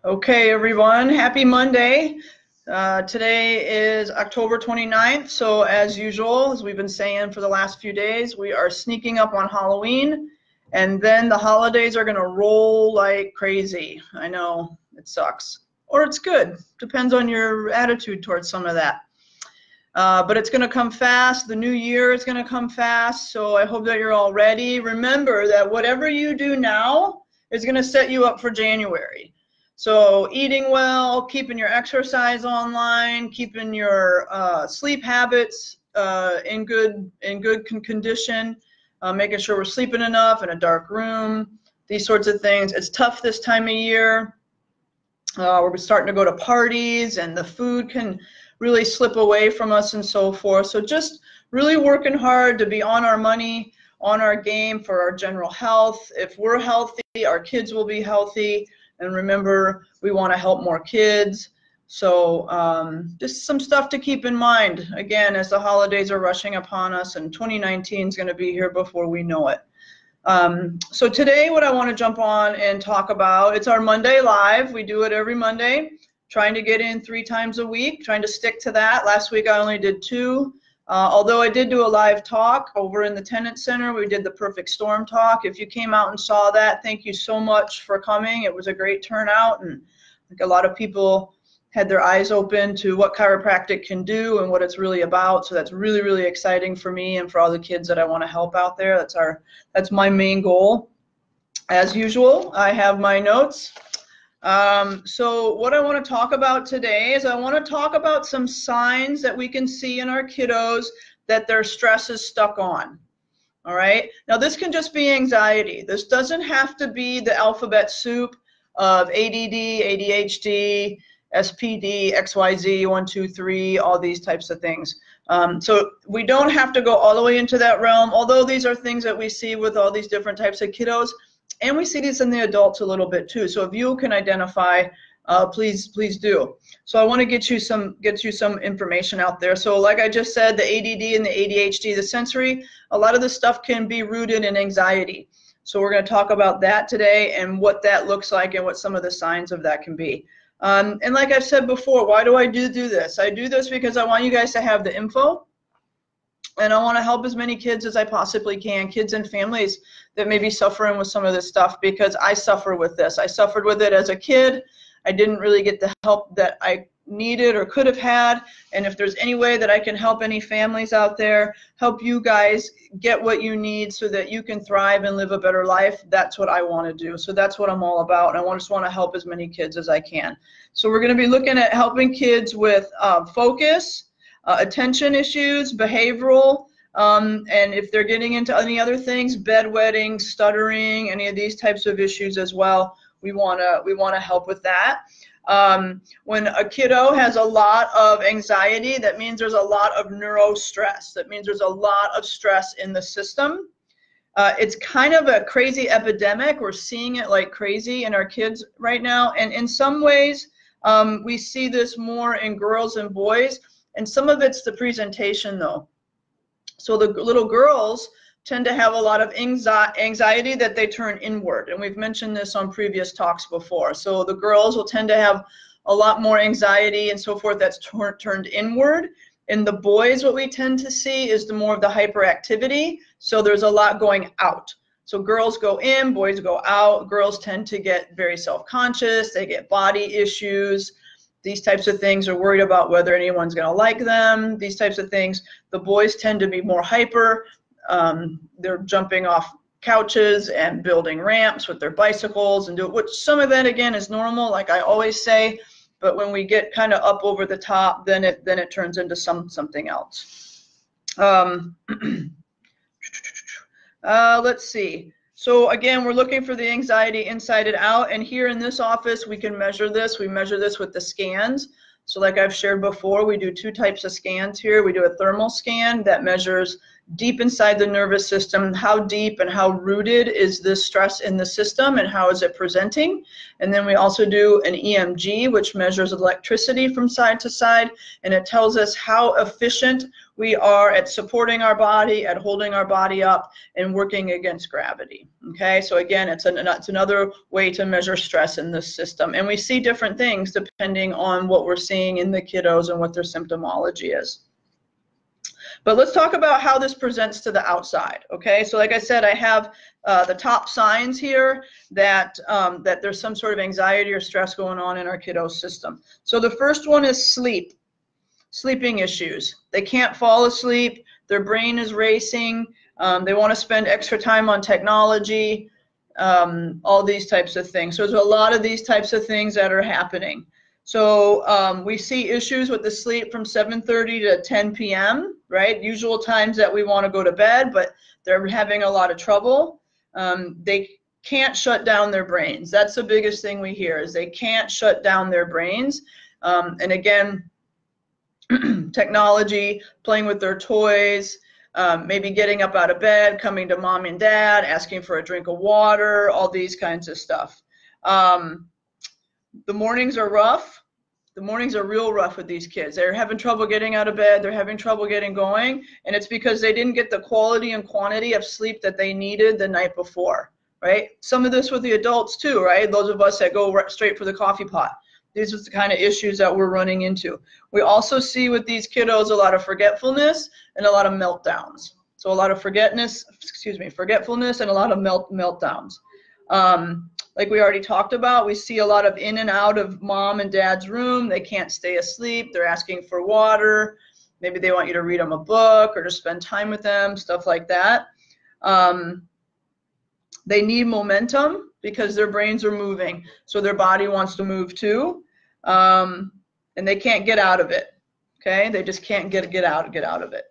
Okay, everyone, happy Monday. Today is October 29th, so as usual, as we've been saying for the last few days, we are sneaking up on Halloween, and then the holidays are going to roll like crazy. I know, it sucks. Or it's good. Depends on your attitude towards some of that. But it's going to come fast. The new year is going to come fast, so I hope that you're all ready. Remember that whatever you do now is going to set you up for January. So eating well, keeping your exercise online, keeping your sleep habits in good condition, making sure we're sleeping enough in a dark room, these sorts of things. It's tough this time of year. We're starting to go to parties, and the food can really slip away from us and so forth. So just really working hard to be on our money, on our game for our general health. If we're healthy, our kids will be healthy. And remember, we want to help more kids. So just some stuff to keep in mind, again, as the holidays are rushing upon us, and 2019 is going to be here before we know it. So today what I want to jump on and talk about, it's our Monday Live. We do it every Monday, trying to get in 3 times a week, trying to stick to that. Last week I only did 2. Although I did do a live talk over in the Tenant Center. We did the Perfect Storm talk. If you came out and saw that, thank you so much for coming. It was a great turnout, and I think a lot of people had their eyes open to what chiropractic can do and what it's really about. So that's really, really exciting for me and for all the kids that I want to help out there. That's my main goal. As usual, I have my notes. So what I want to talk about today is I want to talk about some signs that we can see in our kiddos that their stress is stuck on. All right. Now this can just be anxiety. This doesn't have to be the alphabet soup of ADD, ADHD, SPD, XYZ, 1, 2, 3, all these types of things. So we don't have to go all the way into that realm, although these are things that we see with all these different types of kiddos. And we see these in the adults a little bit too. So if you can identify, please do. So I want to get you some information out there. So like I just said, the ADD and the ADHD, the sensory, a lot of this stuff can be rooted in anxiety. So we're going to talk about that today and what that looks like and what some of the signs of that can be. And like I've said before, why do I do this? I do this because I want you guys to have the info. And I want to help as many kids as I possibly can, kids and families that may be suffering with some of this stuff, because I suffer with this. I suffered with it as a kid. I didn't really get the help that I needed or could have had. And if there's any way that I can help any families out there, help you guys get what you need so that you can thrive and live a better life, that's what I want to do. So that's what I'm all about. And I just want to help as many kids as I can. So we're going to be looking at helping kids with focus, attention issues, behavioral, and if they're getting into any other things, bedwetting, stuttering, any of these types of issues as well, we want to help with that. When a kiddo has a lot of anxiety, that means there's a lot of neurostress. That means there's a lot of stress in the system. It's kind of a crazy epidemic. We're seeing it like crazy in our kids right now, and in some ways we see this more in girls and boys. And some of it's the presentation, though. So the little girls tend to have a lot of anxiety that they turn inward. And we've mentioned this on previous talks before. So the girls will tend to have a lot more anxiety and so forth that's turned inward. In the boys, what we tend to see is the more of the hyperactivity. So there's a lot going out. So girls go in, boys go out. Girls tend to get very self-conscious. They get body issues. These types of things, are worried about whether anyone's going to like them. These types of things. The boys tend to be more hyper. They're jumping off couches and building ramps with their bicycles and which some of that again is normal, like I always say. But when we get kind of up over the top, then it turns into something else. Let's see. So again, we're looking for the anxiety inside and out, and here in this office we can measure this. We measure this with the scans. So like I've shared before, we do 2 types of scans here. We do a thermal scan that measures deep inside the nervous system, how deep and how rooted is this stress in the system and how is it presenting. And then we also do an EMG, which measures electricity from side to side, and it tells us how efficient we are at supporting our body, at holding our body up, and working against gravity. Okay, so again, it's another way to measure stress in this system. And we see different things depending on what we're seeing in the kiddos and what their symptomology is. But let's talk about how this presents to the outside, okay? So like I said, I have the top signs here that there's some sort of anxiety or stress going on in our kiddo system. So the first one is sleeping issues. They can't fall asleep, their brain is racing, they want to spend extra time on technology, all these types of things. So there's a lot of these types of things that are happening. So we see issues with the sleep from 7:30 to 10 p.m., right? Usual times that we want to go to bed, but they're having a lot of trouble. They can't shut down their brains. That's the biggest thing we hear, is they can't shut down their brains. And again, technology, playing with their toys, maybe getting up out of bed, coming to mom and dad, asking for a drink of water, all these kinds of stuff. The mornings are rough. The mornings are real rough with these kids. They're having trouble getting out of bed. They're having trouble getting going. And it's because they didn't get the quality and quantity of sleep that they needed the night before, right? Some of this with the adults too, right? Those of us that go straight for the coffee pot. These are the kind of issues that we're running into. We also see with these kiddos a lot of forgetfulness and a lot of meltdowns. So a lot of forgetfulness and a lot of meltdowns. Like we already talked about, we see a lot of in and out of mom and dad's room. They can't stay asleep. They're asking for water. Maybe they want you to read them a book or to spend time with them, stuff like that. They need momentum because their brains are moving. So their body wants to move too. And they can't get out of it. Okay? They just can't get out of it.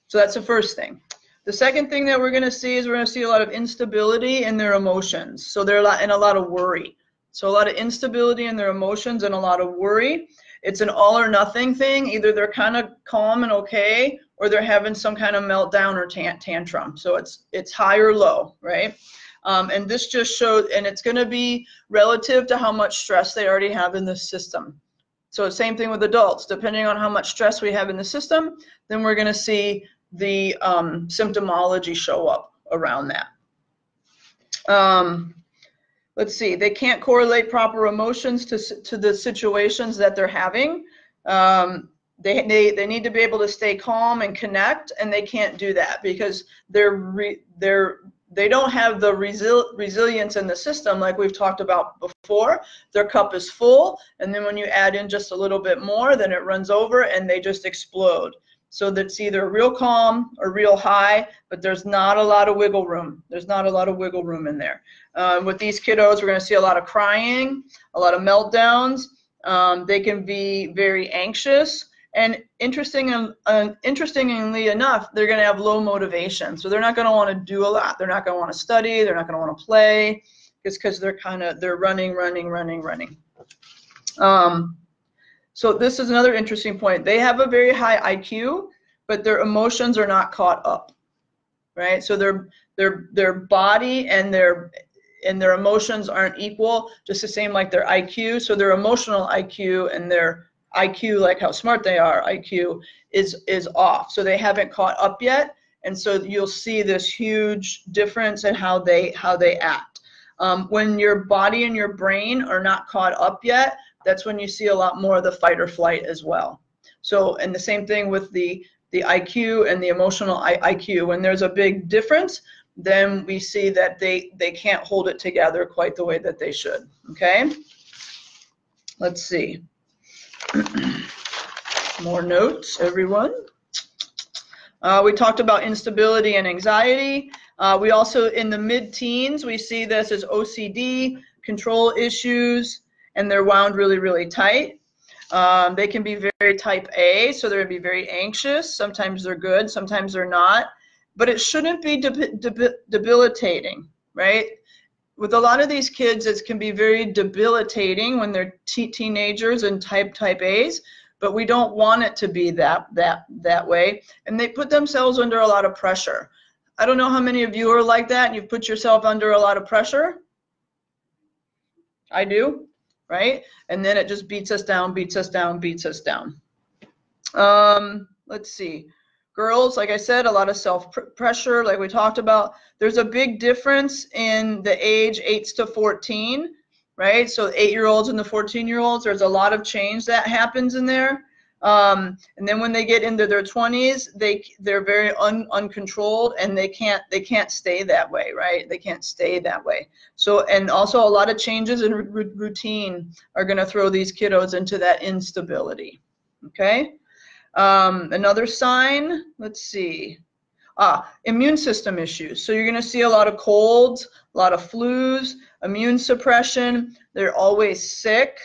So that's the first thing. The second thing that we're going to see is we're going to see a lot of instability in their emotions. So they're in a lot of worry. So a lot of instability in their emotions and a lot of worry. It's an all or nothing thing. Either they're kind of calm and okay, or they're having some kind of meltdown or tantrum. So it's high or low, right? And this just shows, and it's going to be relative to how much stress they already have in the system. So same thing with adults. Depending on how much stress we have in the system, then we're going to see the symptomology show up around that. Let's see, they can't correlate proper emotions to the situations that they're having. They need to be able to stay calm and connect, and they can't do that because they don't have the resilience in the system like we've talked about before. Their cup is full, and then when you add in just a little bit more, then it runs over and they just explode. So that's either real calm or real high, but there's not a lot of wiggle room. There's not a lot of wiggle room in there. With these kiddos, we're going to see a lot of crying, a lot of meltdowns. They can be very anxious. And interestingly enough, they're going to have low motivation. So they're not going to want to do a lot. They're not going to want to study. They're not going to want to play. It's because they're running. So this is another interesting point. They have a very high IQ, but their emotions are not caught up, right? So their body and their emotions aren't equal, just the same like their IQ. So their emotional IQ and their IQ, like how smart they are, IQ is off. So they haven't caught up yet, and so you'll see this huge difference in how they act. When your body and your brain are not caught up yet, that's when you see a lot more of the fight or flight as well. So, and the same thing with the IQ and the emotional IQ. When there's a big difference, then we see that they can't hold it together quite the way that they should. Okay? Let's see. More notes, everyone. We talked about instability and anxiety. We also, in the mid-teens, we see this as OCD, control issues, and they're wound really, really tight. They can be very type A, so they're going to be very anxious. Sometimes they're good, sometimes they're not. But it shouldn't be debilitating, right? With a lot of these kids, it can be very debilitating when they're teenagers and type A's. but we don't want it to be that way. And they put themselves under a lot of pressure. I don't know how many of you are like that and you've put yourself under a lot of pressure. I do, right? And then it just beats us down, beats us down, beats us down. Let's see. Girls, like I said, a lot of self-pressure, like we talked about. There's a big difference in the age 8 to 14, right? So 8-year-olds and the 14-year-olds, there's a lot of change that happens in there. And then when they get into their 20s, they're very uncontrolled, and they can't stay that way, right? They can't stay that way. So, and also a lot of changes in routine are going to throw these kiddos into that instability. Okay. Another sign, let's see. Immune system issues. So you're going to see a lot of colds, a lot of flus, immune suppression. They're always sick,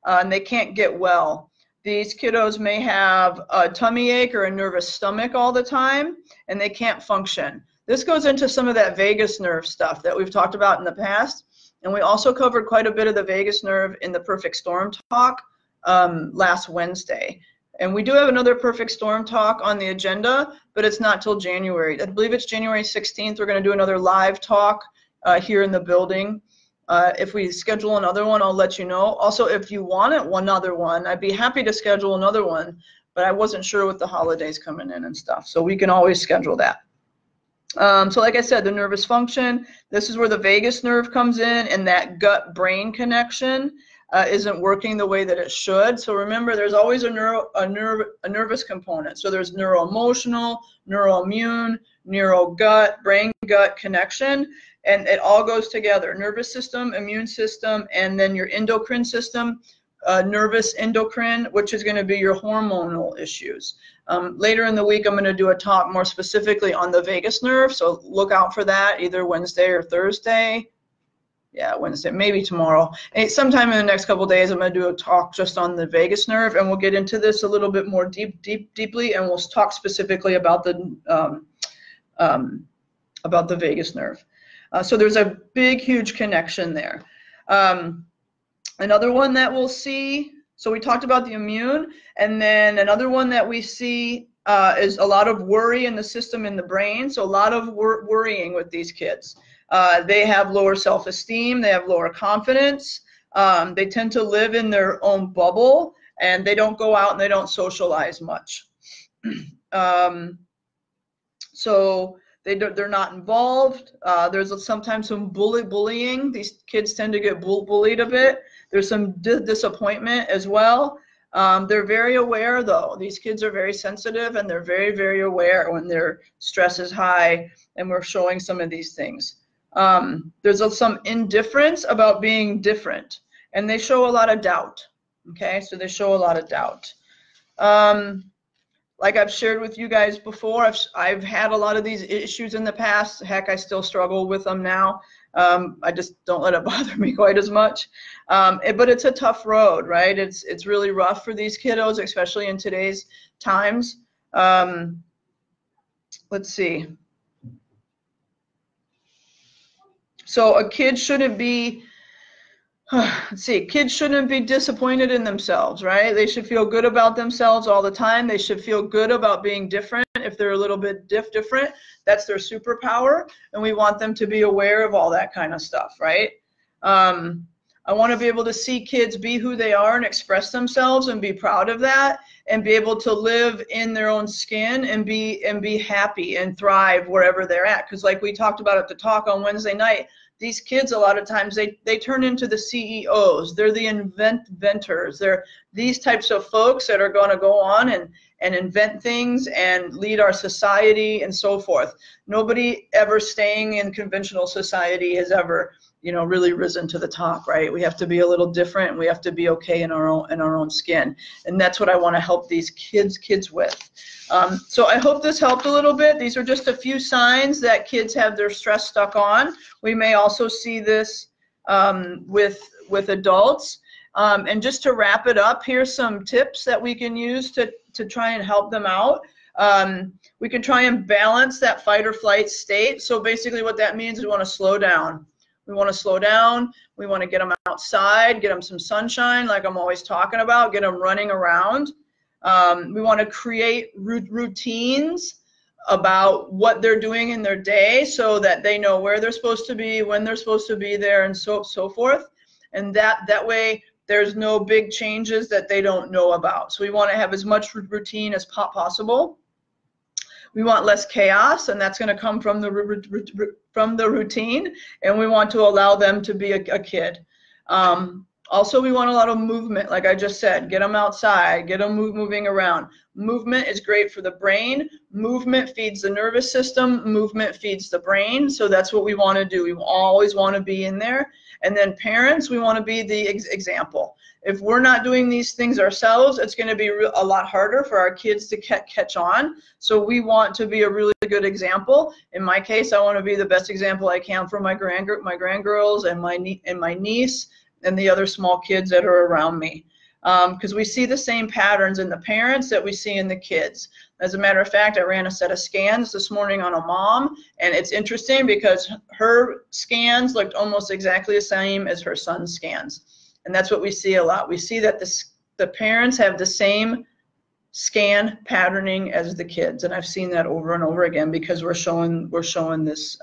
and they can't get well. These kiddos may have a tummy ache or a nervous stomach all the time, and they can't function. This goes into some of that vagus nerve stuff that we've talked about in the past. And we also covered quite a bit of the vagus nerve in the Perfect Storm talk last Wednesday. And we do have another Perfect Storm talk on the agenda, but it's not till January. I believe it's January 16th. We're going to do another live talk here in the building. If we schedule another one, I'll let you know. Also, if you want another one, I'd be happy to schedule another one, but I wasn't sure with the holidays coming in and stuff. So we can always schedule that. So like I said, the nervous function, this is where the vagus nerve comes in, and that gut-brain connection isn't working the way that it should. So remember, there's always a nervous component. So there's neuroemotional, neuroimmune, neurogut, brain-gut connection, and it all goes together. Nervous system, immune system, and then your endocrine system, nervous endocrine, which is going to be your hormonal issues. Later in the week, I'm going to do a talk more specifically on the vagus nerve, so look out for that either Wednesday or Thursday. Yeah, Wednesday, maybe tomorrow. And sometime in the next couple of days, I'm going to do a talk just on the vagus nerve, and we'll get into this a little bit more deeply, and we'll talk specifically about the vagus nerve. So there's a big, huge connection there. Another one that we'll see, so we talked about the immune, and then another one that we see is a lot of worry in the system in the brain. So a lot of worrying with these kids. They have lower self-esteem, they have lower confidence, they tend to live in their own bubble, and they don't go out and they don't socialize much. So they're not involved. There's sometimes some bullying. These kids tend to get bullied a bit. There's some disappointment as well. They're very aware, though. These kids are very sensitive, and they're very, very aware when their stress is high, and we're showing some of these things. There's some indifference about being different, and they show a lot of doubt. Okay, so they show a lot of doubt. Like I've shared with you guys before, I've had a lot of these issues in the past. Heck, I still struggle with them now. I just don't let it bother me quite as much. But it's a tough road, right? It's really rough for these kiddos, especially in today's times. Let's see. So a kid shouldn't be, kids shouldn't be disappointed in themselves, right? They should feel good about themselves all the time. They should feel good about being different. If they're a little bit different, that's their superpower, and we want them to be aware of all that kind of stuff, right? I want to be able to see kids be who they are and express themselves and be proud of that, and be able to live in their own skin and be happy and thrive wherever they're at. Because like we talked about at the talk on Wednesday night, these kids, a lot of times, they turn into the CEOs. They're the inventors. They're these types of folks that are going to go on and invent things and lead our society and so forth. Nobody ever staying in conventional society has ever, really risen to the top, right? We have to be a little different, and we have to be okay in our own skin. And that's what I want to help these kids with. So I hope this helped a little bit. These are just a few signs that kids have their stress stuck on. We may also see this with adults. And just to wrap it up, here's some tips that we can use to try and help them out. We can try and balance that fight or flight state. So basically what that means is we want to slow down. We want to slow down. We want to get them outside, get them some sunshine, like I'm always talking about, get them running around. We want to create routines about what they're doing in their day so that they know where they're supposed to be, when they're supposed to be there, and so forth. And that way there's no big changes that they don't know about. So we want to have as much routine as possible. We want less chaos, and that's going to come from the routine, and we want to allow them to be a kid. Also, we want a lot of movement, like I just said. Get them outside, get them moving around. Movement is great for the brain. Movement feeds the nervous system. Movement feeds the brain. So that's what we want to do. We always want to be in there. And then parents, we want to be the example. If we're not doing these things ourselves, it's going to be a lot harder for our kids to catch on. So we want to be a really good example. In my case, I want to be the best example I can for my grandgirls and my niece and the other small kids that are around me. Because we see the same patterns in the parents that we see in the kids. As a matter of fact, I ran a set of scans this morning on a mom, and it's interesting because her scans looked almost exactly the same as her son's scans. And that's what we see a lot. We see that the parents have the same scan patterning as the kids, and I've seen that over and over again because we're showing this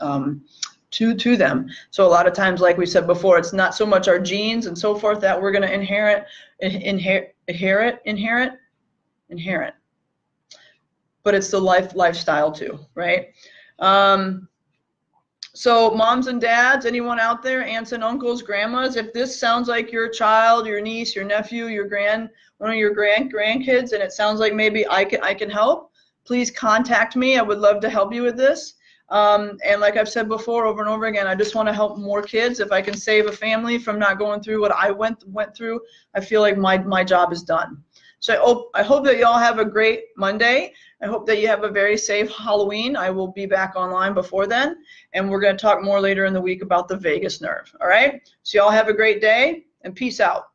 to them. So a lot of times, like we said before, it's not so much our genes and so forth that we're going to inherit, but it's the lifestyle too, right? So moms and dads, anyone out there, aunts and uncles, grandmas, if this sounds like your child, your niece, your nephew, one of your grandkids, and it sounds like maybe I can help, please contact me. I would love to help you with this. And like I've said before, over and over again, I just want to help more kids. If I can save a family from not going through what I went through, I feel like my job is done. So I hope that you all have a great Monday. I hope that you have a very safe Halloween. I will be back online before then, and we're going to talk more later in the week about the vagus nerve. All right? So y'all have a great day, and peace out.